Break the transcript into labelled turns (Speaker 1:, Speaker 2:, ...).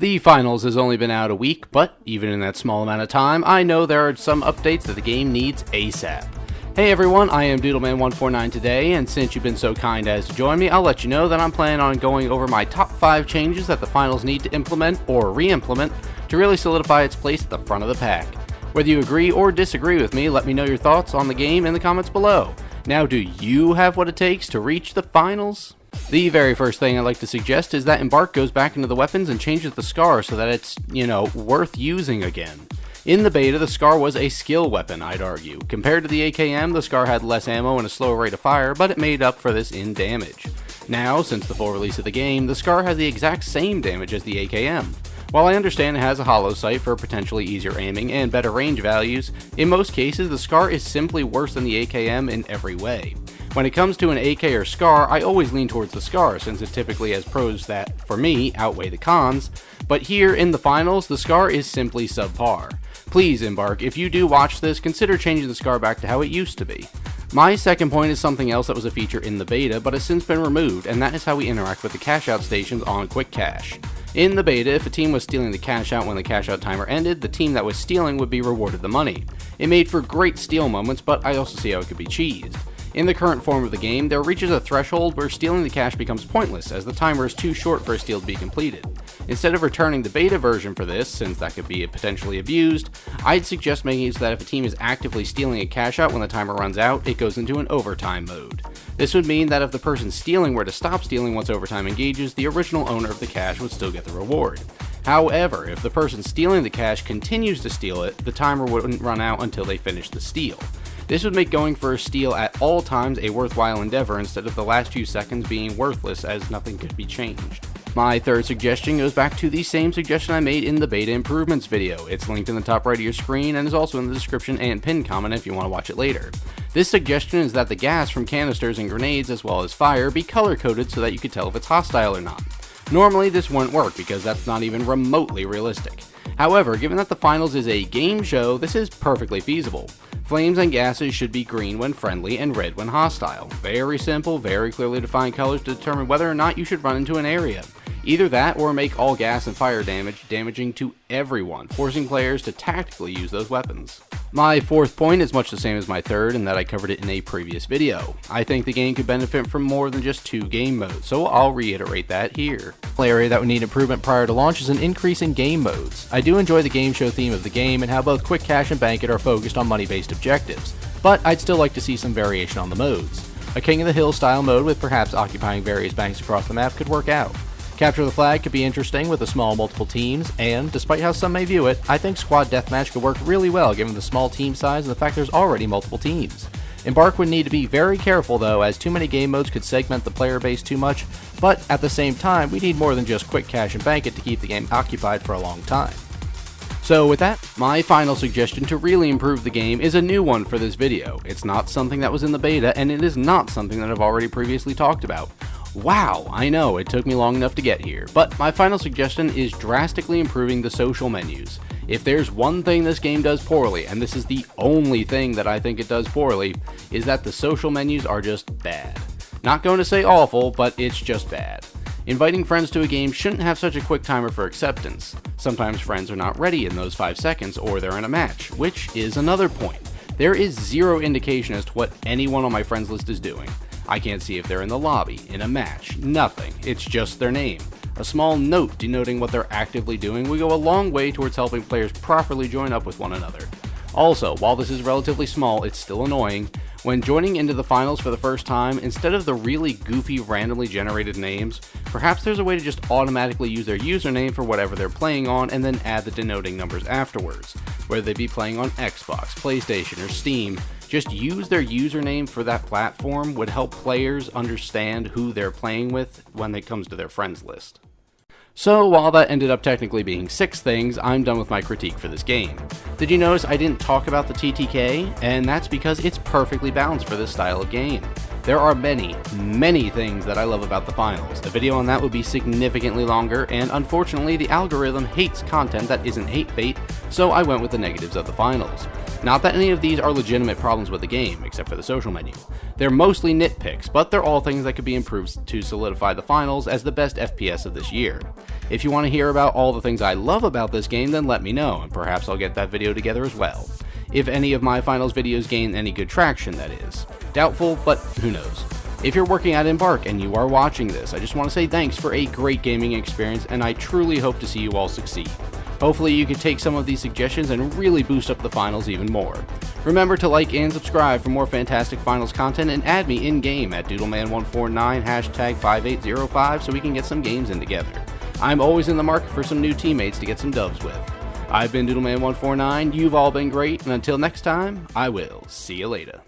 Speaker 1: The finals has only been out a week, but even in that small amount of time, I know there are some updates that the game needs ASAP. Hey everyone, I am Doodleman149 today, and since you've been so kind as to join me, I'll let you know that I'm planning on going over my top 5 changes that the finals need to implement or re-implement to really solidify its place at the front of the pack. Whether you agree or disagree with me, let me know your thoughts on the game in the comments below. Now, do you have what it takes to reach the finals? The very first thing I'd like to suggest is that Embark goes back into the weapons and changes the Scar so that it's, worth using again. In the beta, the Scar was a skill weapon, I'd argue. Compared to the AKM, the Scar had less ammo and a slower rate of fire, but it made up for this in damage. Now, since the full release of the game, the Scar has the exact same damage as the AKM. While I understand it has a hollow sight for potentially easier aiming and better range values, in most cases the Scar is simply worse than the AKM in every way. When it comes to an AK or Scar, I always lean towards the Scar since it typically has pros that, for me, outweigh the cons, but here in the finals, the Scar is simply subpar. Please, Embark, if you do watch this, consider changing the Scar back to how it used to be. My second point is something else that was a feature in the beta, but has since been removed, and that is how we interact with the cash out stations on Quick Cash. In the beta, if a team was stealing the cash out when the cash out timer ended, the team that was stealing would be rewarded the money. It made for great steal moments, but I also see how it could be cheesed. In the current form of the game, there reaches a threshold where stealing the cash becomes pointless as the timer is too short for a steal to be completed. Instead of returning the beta version for this, since that could be potentially abused, I'd suggest making it so that if a team is actively stealing a cash out when the timer runs out, it goes into an overtime mode. This would mean that if the person stealing were to stop stealing once overtime engages, the original owner of the cash would still get the reward. However, if the person stealing the cash continues to steal it, the timer wouldn't run out until they finish the steal. This would make going for a steal at all times a worthwhile endeavor instead of the last few seconds being worthless as nothing could be changed. My third suggestion goes back to the same suggestion I made in the beta improvements video. It's linked in the top right of your screen and is also in the description and pinned comment if you want to watch it later. This suggestion is that the gas from canisters and grenades as well as fire be color coded so that you could tell if it's hostile or not. Normally this wouldn't work because that's not even remotely realistic. However, given that the finals is a game show, this is perfectly feasible. Flames and gases should be green when friendly and red when hostile. Very simple, very clearly defined colors to determine whether or not you should run into an area. Either that or make all gas and fire damage damaging to everyone, forcing players to tactically use those weapons. My fourth point is much the same as my third in that I covered it in a previous video. I think the game could benefit from more than just 2 game modes, so I'll reiterate that here. One area that would need improvement prior to launch is an increase in game modes. I do enjoy the game show theme of the game and how both Quick Cash and Bank It are focused on money-based objectives, but I'd still like to see some variation on the modes. A King of the Hill style mode with perhaps occupying various banks across the map could work out. Capture the Flag could be interesting with the small multiple teams, and despite how some may view it, I think Squad Deathmatch could work really well given the small team size and the fact there's already multiple teams. Embark would need to be very careful though, as too many game modes could segment the player base too much, but at the same time we need more than just Quick Cash and Bank It to keep the game occupied for a long time. So with that, my final suggestion to really improve the game is a new one for this video. It's not something that was in the beta, and it is not something that I've already previously talked about. Wow, I know, it took me long enough to get here, but my final suggestion is drastically improving the social menus. If there's one thing this game does poorly, and this is the only thing that I think it does poorly, is that the social menus are just bad. Not going to say awful, but it's just bad. Inviting friends to a game shouldn't have such a quick timer for acceptance. Sometimes friends are not ready in those 5 seconds, or they're in a match, which is another point. There is zero indication as to what anyone on my friends list is doing. I can't see if they're in the lobby, in a match, nothing, it's just their name. A small note denoting what they're actively doing will go a long way towards helping players properly join up with one another. Also, while this is relatively small, it's still annoying. When joining into the finals for the first time, instead of the really goofy randomly generated names, perhaps there's a way to just automatically use their username for whatever they're playing on and then add the denoting numbers afterwards. Whether they be playing on Xbox, PlayStation, or Steam, just use their username for that platform would help players understand who they're playing with when it comes to their friends list. So while that ended up technically being 6 things, I'm done with my critique for this game. Did you notice I didn't talk about the TTK? And that's because it's perfectly balanced for this style of game. There are many things that I love about the finals. A video on that would be significantly longer, and unfortunately the algorithm hates content that isn't hate bait, so I went with the negatives of the finals. Not that any of these are legitimate problems with the game, except for the social menu. They're mostly nitpicks, but they're all things that could be improved to solidify the finals as the best FPS of this year. If you want to hear about all the things I love about this game, then let me know, and perhaps I'll get that video together as well. If any of my finals videos gain any good traction, that is. Doubtful, but who knows. If you're working at Embark and you are watching this, I just want to say thanks for a great gaming experience, and I truly hope to see you all succeed. Hopefully you can take some of these suggestions and really boost up the finals even more. Remember to like and subscribe for more fantastic finals content, and add me in-game at doodleman149 #5805 so we can get some games in together. I'm always in the market for some new teammates to get some dubs with. I've been Doodleman149, you've all been great, and until next time, I will see you later.